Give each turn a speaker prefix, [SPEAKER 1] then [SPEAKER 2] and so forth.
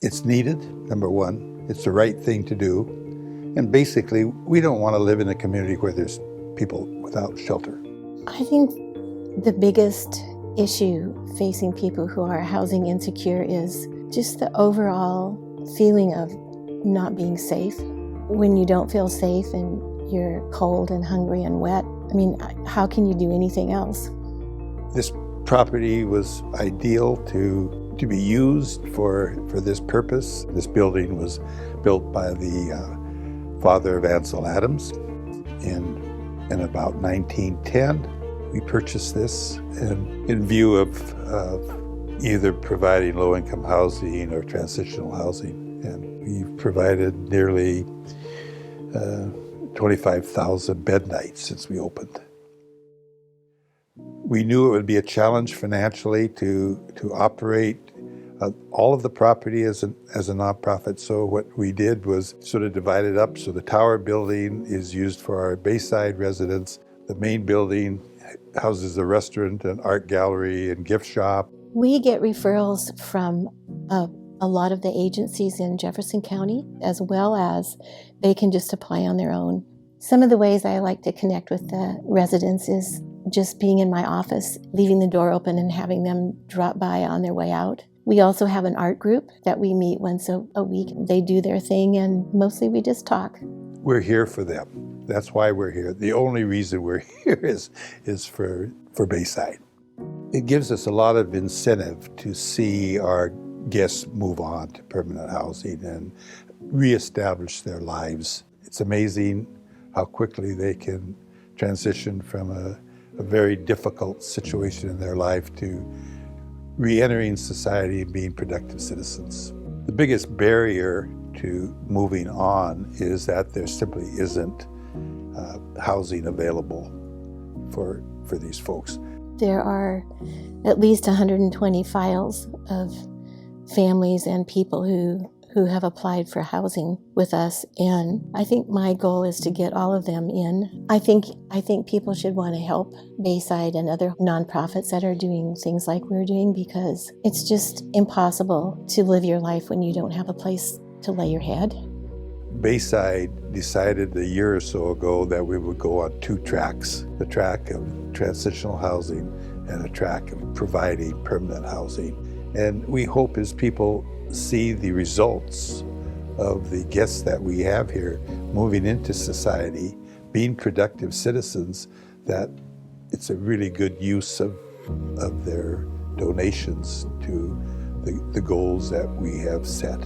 [SPEAKER 1] It's needed, number one. It's the right thing to do. And basically, we don't want to live in a community where there's people without shelter.
[SPEAKER 2] I think the biggest issue facing people who are housing insecure is just the overall feeling of not being safe. When you don't feel safe and you're cold and hungry and wet, I mean, how can you do anything else?
[SPEAKER 1] This property was ideal to be used for this purpose. This building was built by the father of Ansel Adams in about 1910. We purchased this in view of either providing low-income housing or transitional housing. And we've provided nearly 25,000 bed nights since we opened. We knew it would be a challenge financially to operate all of the property as a nonprofit. So what we did was sort of divide it up. So the tower building is used for our Bayside residents. The main building houses a restaurant, an art gallery, and gift shop.
[SPEAKER 2] We get referrals from a lot of the agencies in Jefferson County, as well as they can just apply on their own. Some of the ways I like to connect with the residents is just being in my office, leaving the door open and having them drop by on their way out. We also have an art group that we meet once a week. They do their thing, and mostly we just talk.
[SPEAKER 1] We're here for them. That's why we're here. The only reason we're here is for Bayside. It gives us a lot of incentive to see our guests move on to permanent housing and reestablish their lives. It's amazing how quickly they can transition from a very difficult situation in their life to re-entering society and being productive citizens. The biggest barrier to moving on is that there simply isn't housing available for these folks.
[SPEAKER 2] There are at least 120 files of families and people who have applied for housing with us, and I think my goal is to get all of them in. I think people should want to help Bayside and other nonprofits that are doing things like we're doing, because it's just impossible to live your life when you don't have a place to lay your head.
[SPEAKER 1] Bayside decided a year or so ago that we would go on two tracks, the track of transitional housing and a track of providing permanent housing. And we hope as people see the results of the guests that we have here moving into society, being productive citizens, that it's a really good use of their donations to the goals that we have set.